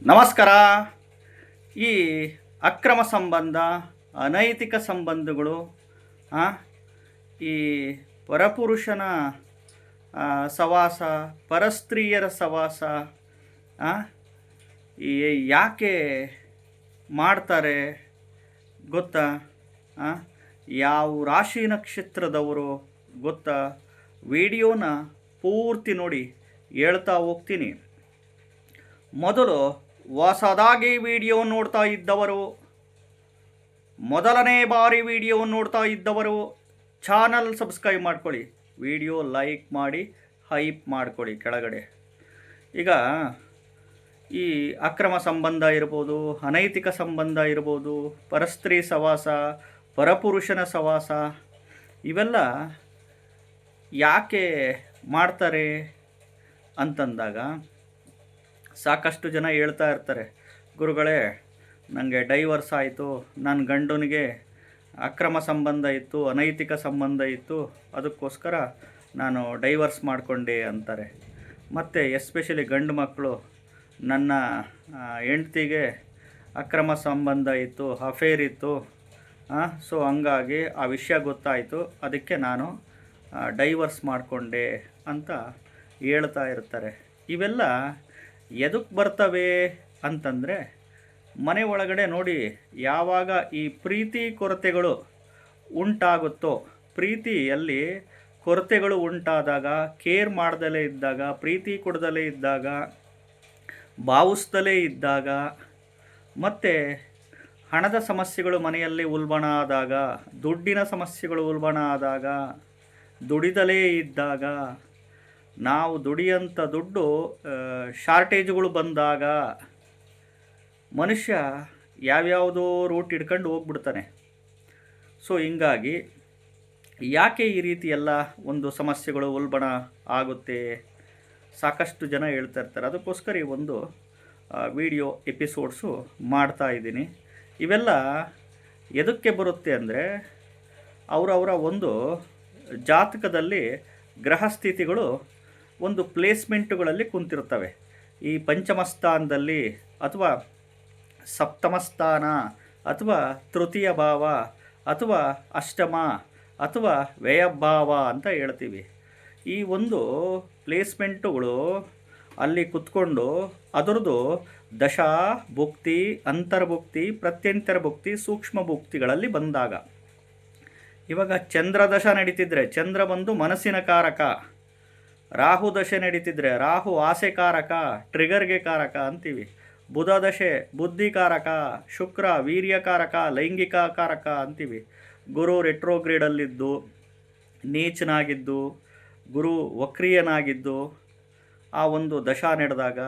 ನಮಸ್ಕಾರ. ಈ ಅಕ್ರಮ ಸಂಬಂಧ, ಅನೈತಿಕ ಸಂಬಂಧಗಳು, ಈ ಪರಪುರುಷನ ಸವಾಸ, ಪರಸ್ತ್ರೀಯರ ಸವಾಸ ಈ ಯಾಕೆ ಮಾಡ್ತಾರೆ ಗೊತ್ತಾ? ಯಾವ ರಾಶಿ ನಕ್ಷತ್ರದವರು ಗೊತ್ತಾ? ವಿಡಿಯೋನ ಪೂರ್ತಿ ನೋಡಿ, ಹೇಳ್ತಾ ಹೋಗ್ತೀನಿ. ಮೊದಲು ಹೊಸದಾಗಿ ವಿಡಿಯೋ ನೋಡ್ತಾ ಇದ್ದವರು, ಮೊದಲನೇ ಬಾರಿ ವಿಡಿಯೋ ನೋಡ್ತಾ ಇದ್ದವರು ಚಾನಲ್ ಸಬ್ಸ್ಕ್ರೈಬ್ ಮಾಡ್ಕೊಳ್ಳಿ, ವಿಡಿಯೋ ಲೈಕ್ ಮಾಡಿ, ಹೈಪ್ ಮಾಡ್ಕೊಳ್ಳಿ ಕೆಳಗಡೆ. ಈಗ ಈ ಅಕ್ರಮ ಸಂಬಂಧ ಇರ್ಬೋದು, ಅನೈತಿಕ ಸಂಬಂಧ ಇರ್ಬೋದು, ಪರಸ್ತ್ರೀ ಸವಾಸ, ಪರಪುರುಷನ ಸವಾಸ, ಇವೆಲ್ಲ ಯಾಕೆ ಮಾಡ್ತಾರೆ ಅಂತಂದಾಗ ಸಾಕಷ್ಟು ಜನ ಹೇಳ್ತಾ ಇರ್ತಾರೆ, ಗುರುಗಳೇ ನನಗೆ ಡೈವರ್ಸ್ ಆಯಿತು, ನನ್ನ ಗಂಡನಿಗೆ ಅಕ್ರಮ ಸಂಬಂಧ ಇತ್ತು, ಅನೈತಿಕ ಸಂಬಂಧ ಇತ್ತು, ಅದಕ್ಕೋಸ್ಕರ ನಾನು ಡೈವರ್ಸ್ ಮಾಡಿಕೊಂಡೆ ಅಂತಾರೆ. ಮತ್ತು ಎಸ್ಪೆಷಲಿ ಗಂಡು ಮಕ್ಕಳು, ನನ್ನ ಹೆಂಡ್ತಿಗೆ ಅಕ್ರಮ ಸಂಬಂಧ ಇತ್ತು, ಅಫೇರ್ ಇತ್ತು, ಸೊ ಹಂಗಾಗಿ ಆ ವಿಷಯ ಗೊತ್ತಾಯಿತು, ಅದಕ್ಕೆ ನಾನು ಡೈವರ್ಸ್ ಮಾಡಿಕೊಂಡೆ ಅಂತ ಹೇಳ್ತಾ ಇರ್ತಾರೆ. ಇವೆಲ್ಲ ಎದಕ್ಕೆ ಬರ್ತವೆ ಅಂತಂದರೆ, ಮನೆ ಒಳಗಡೆ ನೋಡಿ, ಯಾವಾಗ ಈ ಪ್ರೀತಿ ಕೊರತೆಗಳು ಉಂಟಾಗುತ್ತೋ, ಪ್ರೀತಿಯಲ್ಲಿ ಕೊರತೆಗಳು ಉಂಟಾದಾಗ, ಕೇರ್ ಮಾಡ್ದಲೇ ಇದ್ದಾಗ, ಪ್ರೀತಿ ಕೊಡದಲೇ ಇದ್ದಾಗ, ಭಾವಿಸ್ದಲೇ ಇದ್ದಾಗ, ಮತ್ತು ಹಣದ ಸಮಸ್ಯೆಗಳು ಮನೆಯಲ್ಲಿ ಉಲ್ಬಣ ಆದಾಗ, ದುಡ್ಡಿನ ಸಮಸ್ಯೆಗಳು ಉಲ್ಬಣ ಆದಾಗ, ದುಡಿದಲೇ ಇದ್ದಾಗ, ನಾವು ದುಡಿಯಂಥ ದುಡ್ಡು ಶಾರ್ಟೇಜ್ಗಳು ಬಂದಾಗ ಮನುಷ್ಯ ಯಾವ್ಯಾವುದೋ ರೂಟ್ ಹಿಡ್ಕೊಂಡು ಹೋಗ್ಬಿಡ್ತಾನೆ. ಸೊ ಹಿಂಗಾಗಿ ಯಾಕೆ ಈ ರೀತಿ ಎಲ್ಲ ಒಂದು ಸಮಸ್ಯೆಗಳು ಉಲ್ಬಣ ಆಗುತ್ತೆ, ಸಾಕಷ್ಟು ಜನ ಹೇಳ್ತಾ ಇರ್ತಾರೆ. ಅದಕ್ಕೋಸ್ಕರ ಈ ಒಂದು ವಿಡಿಯೋ ಎಪಿಸೋಡ್ಸು ಮಾಡ್ತಾ ಇದ್ದೀನಿ. ಇವೆಲ್ಲ ಎದಕ್ಕೆ ಬರುತ್ತೆ ಅಂದರೆ, ಅವರವರ ಒಂದು ಜಾತಕದಲ್ಲಿ ಗ್ರಹಸ್ಥಿತಿಗಳು ಒಂದು ಪ್ಲೇಸ್ಮೆಂಟುಗಳಲ್ಲಿ ಕುಂತಿರ್ತವೆ. ಈ ಪಂಚಮ ಸ್ಥಾನದಲ್ಲಿ, ಅಥವಾ ಸಪ್ತಮ ಸ್ಥಾನ, ಅಥವಾ ತೃತೀಯ ಭಾವ, ಅಥವಾ ಅಷ್ಟಮ, ಅಥವಾ ವ್ಯಯಭಾವ ಅಂತ ಹೇಳ್ತೀವಿ. ಈ ಒಂದು ಪ್ಲೇಸ್ಮೆಂಟುಗಳು ಅಲ್ಲಿ ಕುತ್ಕೊಂಡು ಅದರದ್ದು ದಶಾ ಭುಕ್ತಿ, ಅಂತರ್ಭುಕ್ತಿ, ಪ್ರತ್ಯಂತರ ಭುಕ್ತಿ, ಸೂಕ್ಷ್ಮ ಭುಕ್ತಿಗಳಲ್ಲಿ ಬಂದಾಗ, ಇವಾಗ ಚಂದ್ರ ದಶ ನಡೀತಿದ್ರೆ ಚಂದ್ರ ಬಂದು ಮನಸ್ಸಿನ ಕಾರಕ, ರಾಹು ದಶೆ ನಡೀತಿದ್ರೆ ರಾಹು ಆಸೆಕಾರಕ, ಟ್ರಿಗರ್ಗೆ ಕಾರಕ ಅಂತೀವಿ. ಬುಧ ದಶೆ ಬುದ್ಧಿಕಾರಕ, ಶುಕ್ರ ವೀರ್ಯಕಾರಕ, ಲೈಂಗಿಕ ಕಾರಕ ಅಂತೀವಿ. ಗುರು ರೆಟ್ರೋಗ್ರೇಡಲ್ಲಿದ್ದು, ನೀಚನಾಗಿದ್ದು, ಗುರು ವಕ್ರಿಯನಾಗಿದ್ದು, ಆ ಒಂದು ದಶಾ ನಡೆದಾಗ,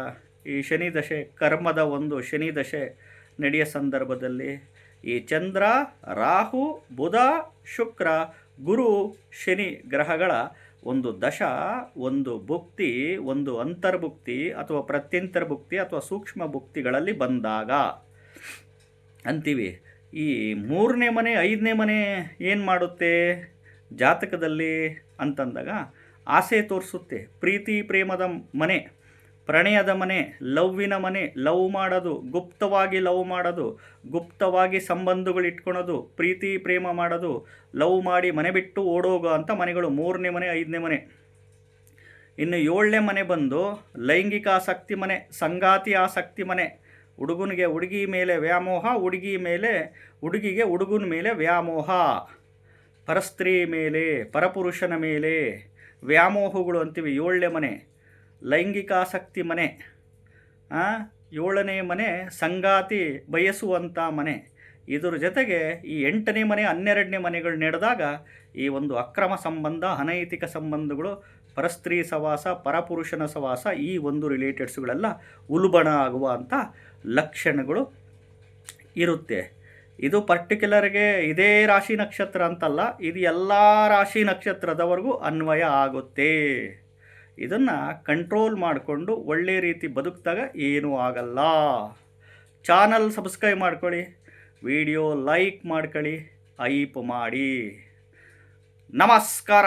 ಈ ಶನಿ ದಶೆ ಕರ್ಮದ ಒಂದು ಶನಿ ದಶೆ ನಡೆಯೋ ಸಂದರ್ಭದಲ್ಲಿ ಈ ಚಂದ್ರ, ರಾಹು, ಬುಧ, ಶುಕ್ರ, ಗುರು, ಶನಿ ಗ್ರಹಗಳ ಒಂದು ದಶ, ಒಂದು ಭುಕ್ತಿ, ಒಂದು ಅಂತರ್ಭುಕ್ತಿ ಅಥವಾ ಪ್ರತ್ಯಂತರ ಭುಕ್ತಿ ಅಥವಾ ಸೂಕ್ಷ್ಮ ಭುಕ್ತಿಗಳಲ್ಲಿ ಬಂದಾಗ ಅಂತೀವಿ. ಈ 3ನೇ ಮನೆ 5ನೇ ಮನೆ ಏನು ಮಾಡುತ್ತೆ ಜಾತಕದಲ್ಲಿ ಅಂತಂದಾಗ, ಆಸೆ ತೋರಿಸುತ್ತೆ. ಪ್ರೀತಿ ಪ್ರೇಮದ ಮನೆ, ಪ್ರಣಯದ ಮನೆ, ಲವ್ವಿನ ಮನೆ, ಲವ್ ಮಾಡೋದು, ಗುಪ್ತವಾಗಿ ಲವ್ ಮಾಡೋದು, ಗುಪ್ತವಾಗಿ ಸಂಬಂಧಗಳು ಇಟ್ಕೊಳೋದು, ಪ್ರೀತಿ ಪ್ರೇಮ ಮಾಡೋದು, ಲವ್ ಮಾಡಿ ಮನೆ ಬಿಟ್ಟು ಓಡೋಗೋ ಅಂಥ ಮನೆಗಳು 3ನೇ ಮನೆ 5ನೇ ಮನೆ. ಇನ್ನು 7ನೇ ಮನೆ ಬಂದು ಲೈಂಗಿಕ ಆಸಕ್ತಿ ಮನೆ, ಸಂಗಾತಿ ಆಸಕ್ತಿ ಮನೆ. ಹುಡುಗನಿಗೆ ಹುಡುಗಿ ಮೇಲೆ ವ್ಯಾಮೋಹ, ಹುಡುಗಿಗೆ ಹುಡುಗನ ಮೇಲೆ ವ್ಯಾಮೋಹ, ಪರಸ್ತ್ರೀ ಮೇಲೆ, ಪರಪುರುಷನ ಮೇಲೆ ವ್ಯಾಮೋಹಗಳು ಅಂತೀವಿ. 7ನೇ ಮನೆ ಲೈಂಗಿಕಾಸಕ್ತಿ ಮನೆ. 7ನೇ ಮನೆ ಸಂಗಾತಿ ಬಯಸುವಂಥ ಮನೆ. ಇದರ ಜೊತೆಗೆ ಈ 8ನೇ ಮನೆ 12ನೇ ಮನೆಗಳು ನಡೆದಾಗ ಈ ಒಂದು ಅಕ್ರಮ ಸಂಬಂಧ, ಅನೈತಿಕ ಸಂಬಂಧಗಳು, ಪರಸ್ತ್ರೀ ಸವಾಸ, ಪರಪುರುಷನ ಸವಾಸ, ಈ ಒಂದು ರಿಲೇಟೆಡ್ಸ್ಗಳೆಲ್ಲ ಉಲ್ಬಣ ಆಗುವಂಥ ಲಕ್ಷಣಗಳು ಇರುತ್ತೆ. ಇದು ಪರ್ಟಿಕ್ಯುಲರ್ಗೆ ಇದೇ ರಾಶಿ ನಕ್ಷತ್ರ ಅಂತಲ್ಲ, ಇದು ಎಲ್ಲ ರಾಶಿ ನಕ್ಷತ್ರದವರೆಗೂ ಅನ್ವಯ ಆಗುತ್ತೆ. ಇದನ್ನು ಕಂಟ್ರೋಲ್ ಮಾಡಿಕೊಂಡು ಒಳ್ಳೆ ರೀತಿ ಬದುಕಿದಾಗ ಏನೂ ಆಗಲ್ಲ. ಚಾನಲ್ ಸಬ್ಸ್ಕ್ರೈಬ್ ಮಾಡ್ಕೊಳ್ಳಿ, ವಿಡಿಯೋ ಲೈಕ್ ಮಾಡ್ಕೊಳ್ಳಿ, ಹೈಪ್ ಮಾಡಿ. ನಮಸ್ಕಾರ.